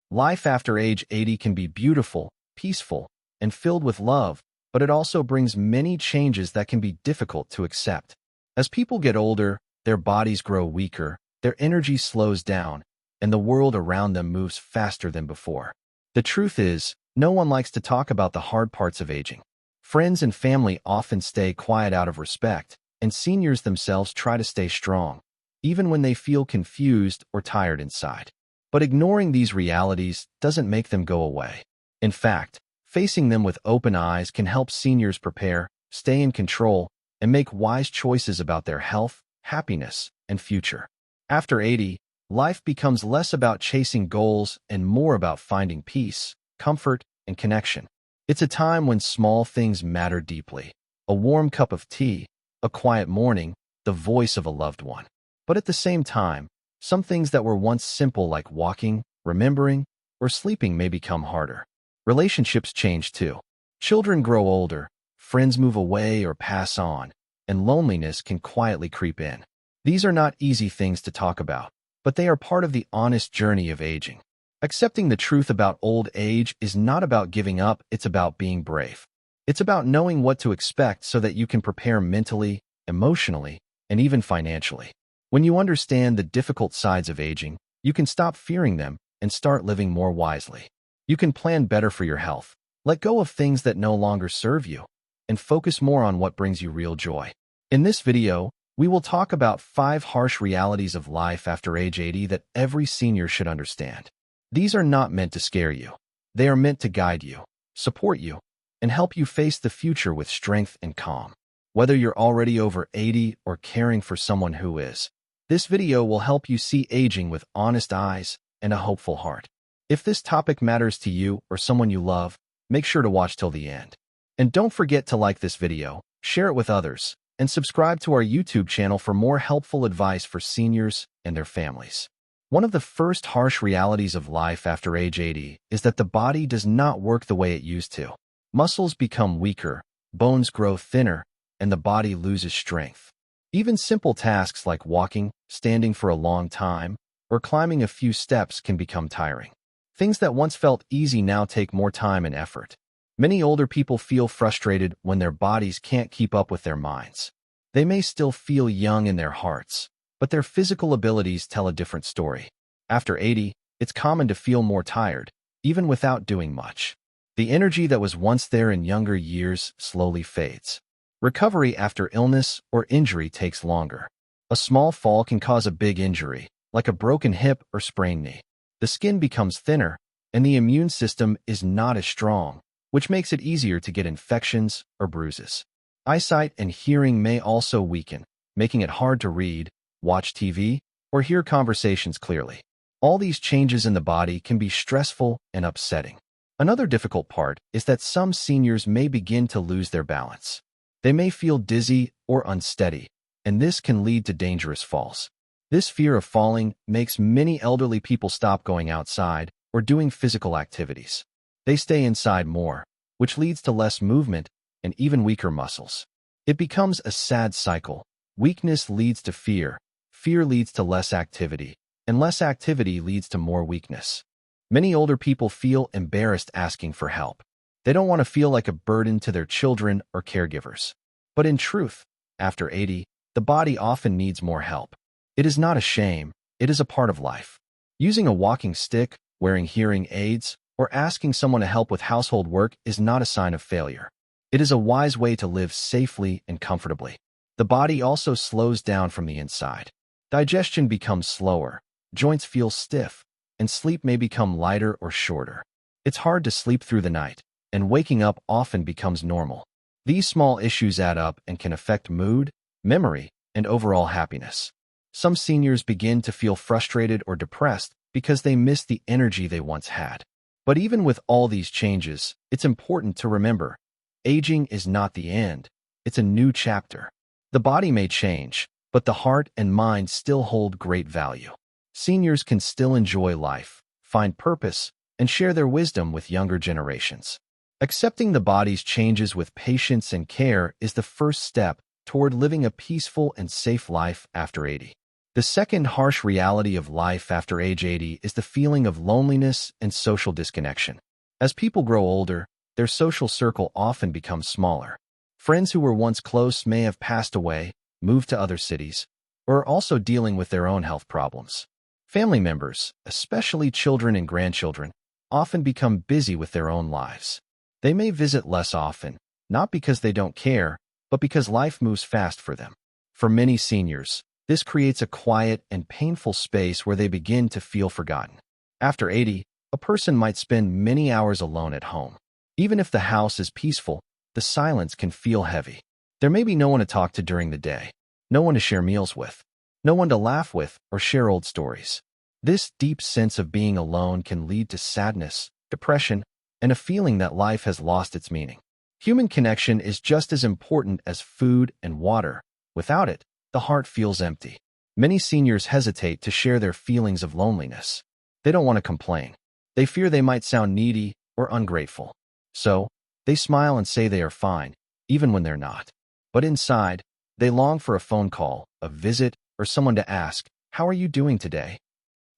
Life after age 80 can be beautiful, peaceful, and filled with love, but it also brings many changes that can be difficult to accept. As people get older, their bodies grow weaker, their energy slows down, and the world around them moves faster than before. The truth is, no one likes to talk about the hard parts of aging. Friends and family often stay quiet out of respect, and seniors themselves try to stay strong, even when they feel confused or tired inside. But ignoring these realities doesn't make them go away. In fact, facing them with open eyes can help seniors prepare, stay in control, and make wise choices about their health, happiness, and future. After 80, life becomes less about chasing goals and more about finding peace, comfort, and connection. It's a time when small things matter deeply. A warm cup of tea, a quiet morning, the voice of a loved one. But at the same time, some things that were once simple like walking, remembering, or sleeping may become harder. Relationships change too. Children grow older, friends move away or pass on, and loneliness can quietly creep in. These are not easy things to talk about, but they are part of the honest journey of aging. Accepting the truth about old age is not about giving up, it's about being brave. It's about knowing what to expect so that you can prepare mentally, emotionally, and even financially. When you understand the difficult sides of aging, you can stop fearing them and start living more wisely. You can plan better for your health, let go of things that no longer serve you, and focus more on what brings you real joy. In this video, we will talk about 5 harsh realities of life after age 80 that every senior should understand. These are not meant to scare you. They are meant to guide you, support you, and help you face the future with strength and calm. Whether you're already over 80 or caring for someone who is, this video will help you see aging with honest eyes and a hopeful heart. If this topic matters to you or someone you love, make sure to watch till the end. And don't forget to like this video, share it with others, and subscribe to our YouTube channel for more helpful advice for seniors and their families. One of the first harsh realities of life after age 80 is that the body does not work the way it used to. Muscles become weaker, bones grow thinner, and the body loses strength. Even simple tasks like walking, standing for a long time, or climbing a few steps can become tiring. Things that once felt easy now take more time and effort. Many older people feel frustrated when their bodies can't keep up with their minds. They may still feel young in their hearts, but their physical abilities tell a different story. After 80, it's common to feel more tired, even without doing much. The energy that was once there in younger years slowly fades. Recovery after illness or injury takes longer. A small fall can cause a big injury, like a broken hip or sprained knee. The skin becomes thinner, and the immune system is not as strong, which makes it easier to get infections or bruises. Eyesight and hearing may also weaken, making it hard to read, watch TV, or hear conversations clearly. All these changes in the body can be stressful and upsetting. Another difficult part is that some seniors may begin to lose their balance. They may feel dizzy or unsteady, and this can lead to dangerous falls. This fear of falling makes many elderly people stop going outside or doing physical activities. They stay inside more, which leads to less movement and even weaker muscles. It becomes a sad cycle. Weakness leads to fear, fear leads to less activity, and less activity leads to more weakness. Many older people feel embarrassed asking for help. They don't want to feel like a burden to their children or caregivers. But in truth, after 80, the body often needs more help. It is not a shame, it is a part of life. Using a walking stick, wearing hearing aids, or asking someone to help with household work is not a sign of failure. It is a wise way to live safely and comfortably. The body also slows down from the inside. Digestion becomes slower, joints feel stiff, and sleep may become lighter or shorter. It's hard to sleep through the night, and waking up often becomes normal. These small issues add up and can affect mood, memory, and overall happiness. Some seniors begin to feel frustrated or depressed because they miss the energy they once had. But even with all these changes, it's important to remember, aging is not the end, it's a new chapter. The body may change, but the heart and mind still hold great value. Seniors can still enjoy life, find purpose, and share their wisdom with younger generations. Accepting the body's changes with patience and care is the first step toward living a peaceful and safe life after 80. The second harsh reality of life after age 80 is the feeling of loneliness and social disconnection. As people grow older, their social circle often becomes smaller. Friends who were once close may have passed away, moved to other cities, or are also dealing with their own health problems. Family members, especially children and grandchildren, often become busy with their own lives. They may visit less often, not because they don't care, but because life moves fast for them. For many seniors, this creates a quiet and painful space where they begin to feel forgotten. After 80, a person might spend many hours alone at home. Even if the house is peaceful, the silence can feel heavy. There may be no one to talk to during the day, no one to share meals with, no one to laugh with or share old stories. This deep sense of being alone can lead to sadness, depression, and a feeling that life has lost its meaning. Human connection is just as important as food and water. Without it, the heart feels empty. Many seniors hesitate to share their feelings of loneliness. They don't want to complain. They fear they might sound needy or ungrateful. So, they smile and say they are fine, even when they're not. But inside, they long for a phone call, a visit, or someone to ask, "How are you doing today?"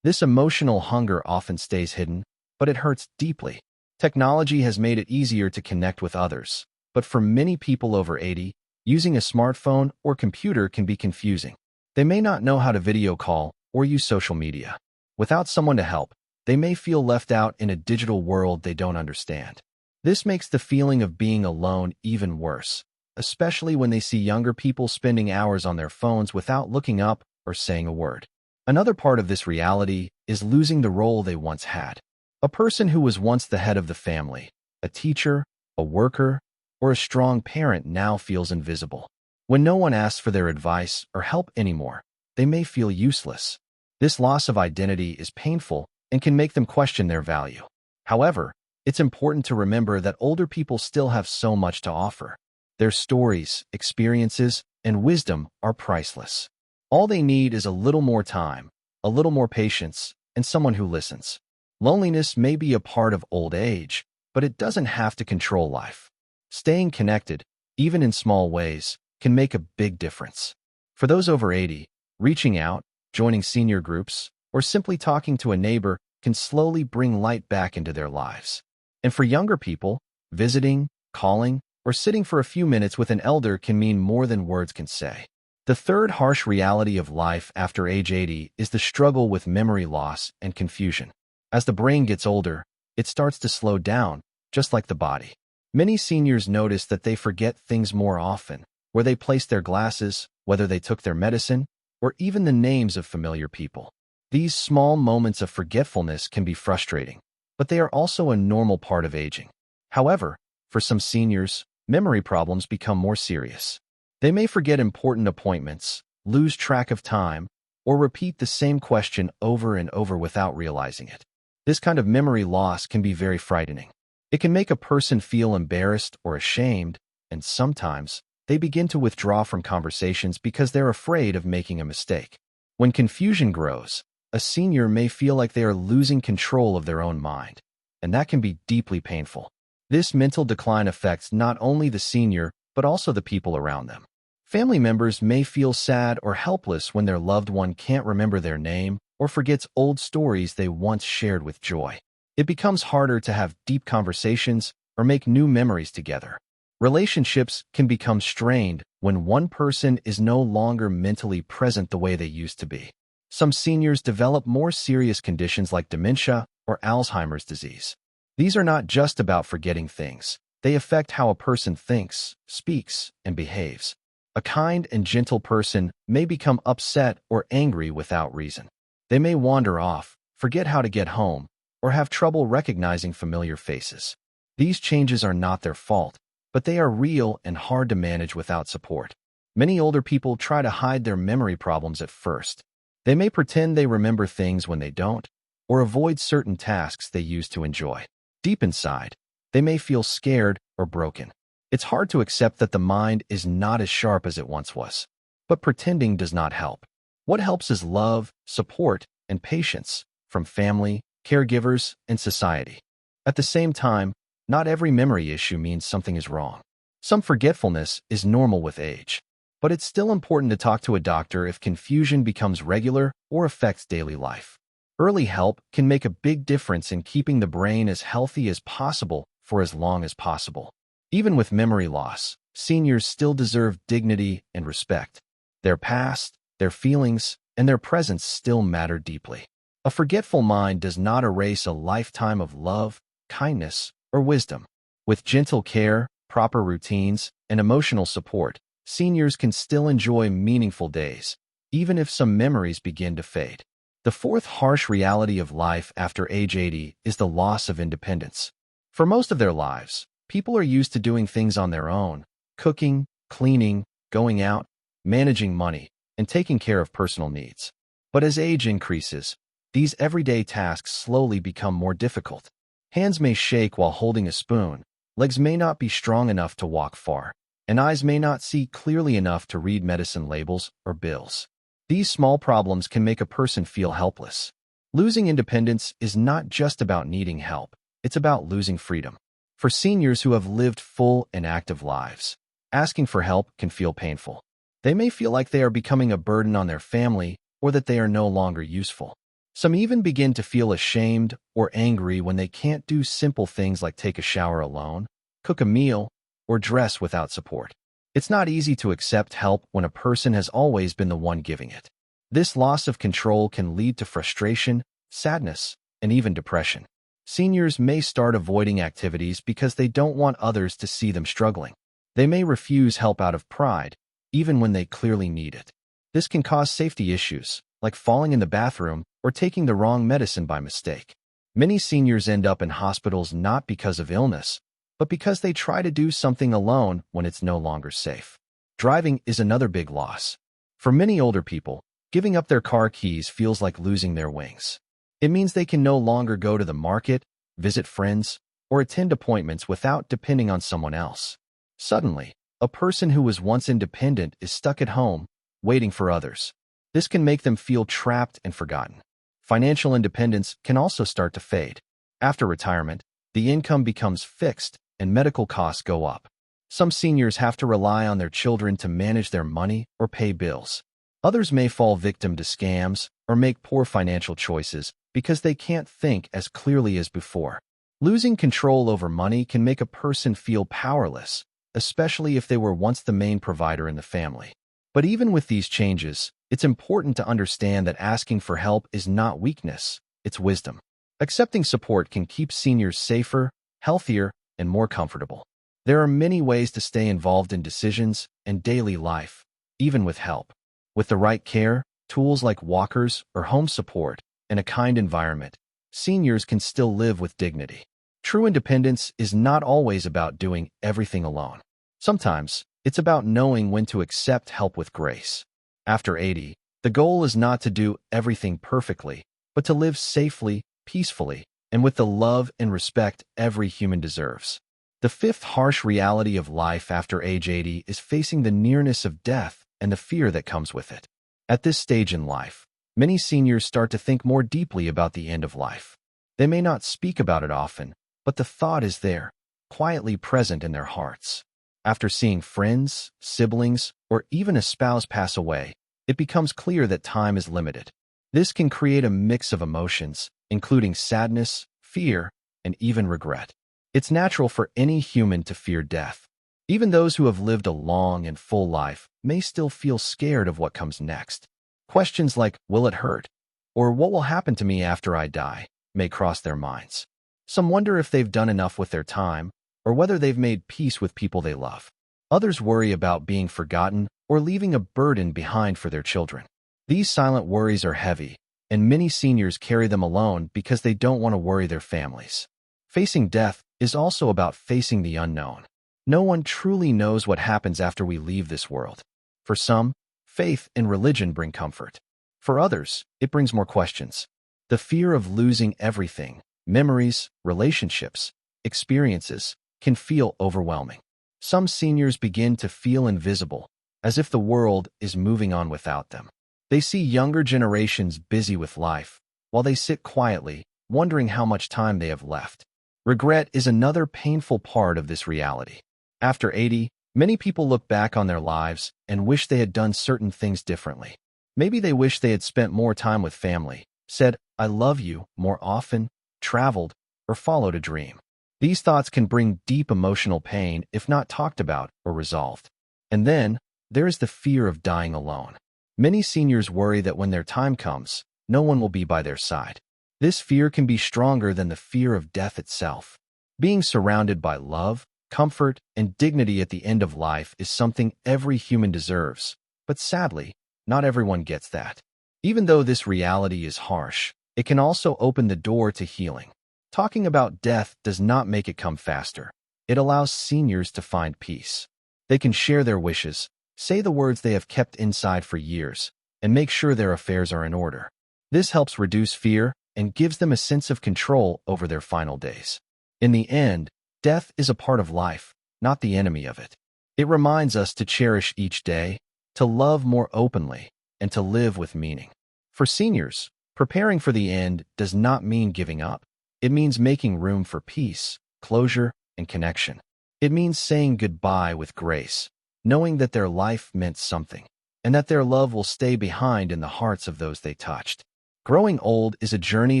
This emotional hunger often stays hidden, but it hurts deeply. Technology has made it easier to connect with others, but for many people over 80, using a smartphone or computer can be confusing. They may not know how to video call or use social media. Without someone to help, they may feel left out in a digital world they don't understand. This makes the feeling of being alone even worse, especially when they see younger people spending hours on their phones without looking up or saying a word. Another part of this reality is losing the role they once had. A person who was once the head of the family, a teacher, a worker, or a strong parent now feels invisible. When no one asks for their advice or help anymore, they may feel useless. This loss of identity is painful and can make them question their value. However, it's important to remember that older people still have so much to offer. Their stories, experiences, and wisdom are priceless. All they need is a little more time, a little more patience, and someone who listens. Loneliness may be a part of old age, but it doesn't have to control life. Staying connected, even in small ways, can make a big difference. For those over 80, reaching out, joining senior groups, or simply talking to a neighbor can slowly bring light back into their lives. And for younger people, visiting, calling, or sitting for a few minutes with an elder can mean more than words can say. The third harsh reality of life after age 80 is the struggle with memory loss and confusion. As the brain gets older, it starts to slow down, just like the body. Many seniors notice that they forget things more often, where they placed their glasses, whether they took their medicine, or even the names of familiar people. These small moments of forgetfulness can be frustrating, but they are also a normal part of aging. However, for some seniors, memory problems become more serious. They may forget important appointments, lose track of time, or repeat the same question over and over without realizing it. This kind of memory loss can be very frightening. It can make a person feel embarrassed or ashamed, and sometimes they begin to withdraw from conversations because they're afraid of making a mistake. When confusion grows, a senior may feel like they are losing control of their own mind, and that can be deeply painful. This mental decline affects not only the senior, but also the people around them. Family members may feel sad or helpless when their loved one can't remember their name or forgets old stories they once shared with joy. It becomes harder to have deep conversations or make new memories together. Relationships can become strained when one person is no longer mentally present the way they used to be. Some seniors develop more serious conditions like dementia or Alzheimer's disease. These are not just about forgetting things. They affect how a person thinks, speaks, and behaves. A kind and gentle person may become upset or angry without reason. They may wander off, forget how to get home, or have trouble recognizing familiar faces. These changes are not their fault, but they are real and hard to manage without support. Many older people try to hide their memory problems at first. They may pretend they remember things when they don't, or avoid certain tasks they used to enjoy. Deep inside, they may feel scared or broken. It's hard to accept that the mind is not as sharp as it once was. But pretending does not help. What helps is love, support, and patience from family, caregivers, and society. At the same time, not every memory issue means something is wrong. Some forgetfulness is normal with age. But it's still important to talk to a doctor if confusion becomes regular or affects daily life. Early help can make a big difference in keeping the brain as healthy as possible for as long as possible. Even with memory loss, seniors still deserve dignity and respect. Their past, their feelings, and their presence still matter deeply. A forgetful mind does not erase a lifetime of love, kindness, or wisdom. With gentle care, proper routines, and emotional support, seniors can still enjoy meaningful days, even if some memories begin to fade. The fourth harsh reality of life after age 80 is the loss of independence. For most of their lives, people are used to doing things on their own, cooking, cleaning, going out, managing money, and taking care of personal needs. But as age increases, these everyday tasks slowly become more difficult. Hands may shake while holding a spoon, legs may not be strong enough to walk far, and eyes may not see clearly enough to read medicine labels or bills. These small problems can make a person feel helpless. Losing independence is not just about needing help, it's about losing freedom. For seniors who have lived full and active lives, asking for help can feel painful. They may feel like they are becoming a burden on their family or that they are no longer useful. Some even begin to feel ashamed or angry when they can't do simple things like take a shower alone, cook a meal, or dress without support. It's not easy to accept help when a person has always been the one giving it. This loss of control can lead to frustration, sadness, and even depression. Seniors may start avoiding activities because they don't want others to see them struggling. They may refuse help out of pride, even when they clearly need it. This can cause safety issues, like falling in the bathroom or taking the wrong medicine by mistake. Many seniors end up in hospitals not because of illness, but because they try to do something alone when it's no longer safe. Driving is another big loss. For many older people, giving up their car keys feels like losing their wings. It means they can no longer go to the market, visit friends, or attend appointments without depending on someone else. Suddenly, a person who was once independent is stuck at home, waiting for others. This can make them feel trapped and forgotten. Financial independence can also start to fade. After retirement, the income becomes fixed and medical costs go up. Some seniors have to rely on their children to manage their money or pay bills. Others may fall victim to scams or make poor financial choices because they can't think as clearly as before. Losing control over money can make a person feel powerless, especially if they were once the main provider in the family. But even with these changes, it's important to understand that asking for help is not weakness, it's wisdom. Accepting support can keep seniors safer, healthier, and more comfortable. There are many ways to stay involved in decisions and daily life, even with help. With the right care, tools like walkers or home support, and a kind environment, seniors can still live with dignity. True independence is not always about doing everything alone. Sometimes, it's about knowing when to accept help with grace. After 80, the goal is not to do everything perfectly, but to live safely, peacefully, and with the love and respect every human deserves. The fifth harsh reality of life after age 80 is facing the nearness of death and the fear that comes with it. At this stage in life, many seniors start to think more deeply about the end of life. They may not speak about it often, but the thought is there, quietly present in their hearts. After seeing friends, siblings, or even a spouse pass away, it becomes clear that time is limited. This can create a mix of emotions, including sadness, fear, and even regret. It's natural for any human to fear death. Even those who have lived a long and full life may still feel scared of what comes next. Questions like, will it hurt? Or what will happen to me after I die? May cross their minds. Some wonder if they've done enough with their time, or whether they've made peace with people they love. Others worry about being forgotten or leaving a burden behind for their children. These silent worries are heavy, and many seniors carry them alone because they don't want to worry their families. Facing death is also about facing the unknown. No one truly knows what happens after we leave this world. For some, faith and religion bring comfort. For others, it brings more questions. The fear of losing everything, memories, relationships, experiences, can feel overwhelming. Some seniors begin to feel invisible, as if the world is moving on without them. They see younger generations busy with life, while they sit quietly, wondering how much time they have left. Regret is another painful part of this reality. After 80, Many people look back on their lives and wish they had done certain things differently. Maybe they wish they had spent more time with family, said, "I love you" more often, traveled, or followed a dream. These thoughts can bring deep emotional pain if not talked about or resolved. And then, there is the fear of dying alone. Many seniors worry that when their time comes, no one will be by their side. This fear can be stronger than the fear of death itself. Being surrounded by love, comfort, and dignity at the end of life is something every human deserves, but sadly, not everyone gets that. Even though this reality is harsh, it can also open the door to healing. Talking about death does not make it come faster. It allows seniors to find peace. They can share their wishes, say the words they have kept inside for years, and make sure their affairs are in order. This helps reduce fear and gives them a sense of control over their final days. In the end, death is a part of life, not the enemy of it. It reminds us to cherish each day, to love more openly, and to live with meaning. For seniors, preparing for the end does not mean giving up. It means making room for peace, closure, and connection. It means saying goodbye with grace, knowing that their life meant something, and that their love will stay behind in the hearts of those they touched. Growing old is a journey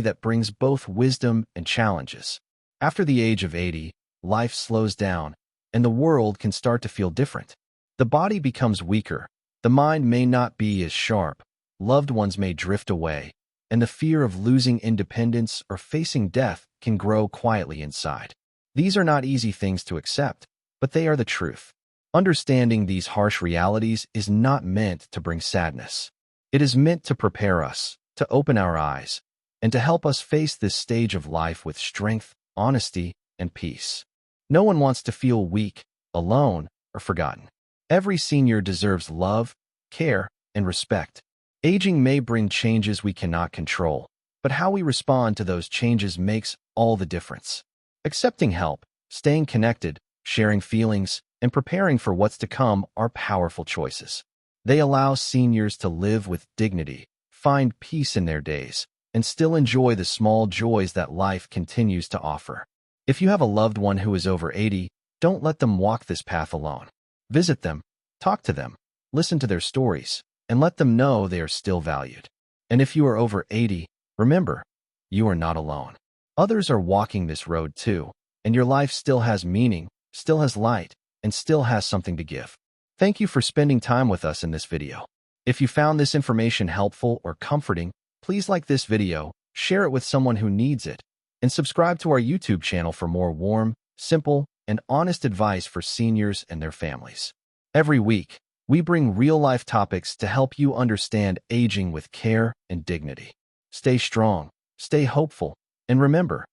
that brings both wisdom and challenges. After the age of 80, life slows down, and the world can start to feel different. The body becomes weaker, the mind may not be as sharp, loved ones may drift away, and the fear of losing independence or facing death can grow quietly inside. These are not easy things to accept, but they are the truth. Understanding these harsh realities is not meant to bring sadness. It is meant to prepare us, to open our eyes, and to help us face this stage of life with strength, honesty, and peace. No one wants to feel weak, alone, or forgotten. Every senior deserves love, care, and respect. Aging may bring changes we cannot control, but how we respond to those changes makes all the difference. Accepting help, staying connected, sharing feelings, and preparing for what's to come are powerful choices. They allow seniors to live with dignity, find peace in their days, and still enjoy the small joys that life continues to offer. If you have a loved one who is over 80, don't let them walk this path alone. Visit them, talk to them, listen to their stories, and let them know they are still valued. And if you are over 80, remember, you are not alone. Others are walking this road too, and your life still has meaning, still has light, and still has something to give. Thank you for spending time with us in this video. If you found this information helpful or comforting, please like this video, share it with someone who needs it, and subscribe to our YouTube channel for more warm, simple, and honest advice for seniors and their families. Every week, we bring real-life topics to help you understand aging with care and dignity. Stay strong, stay hopeful, and remember,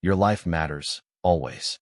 your life matters, always.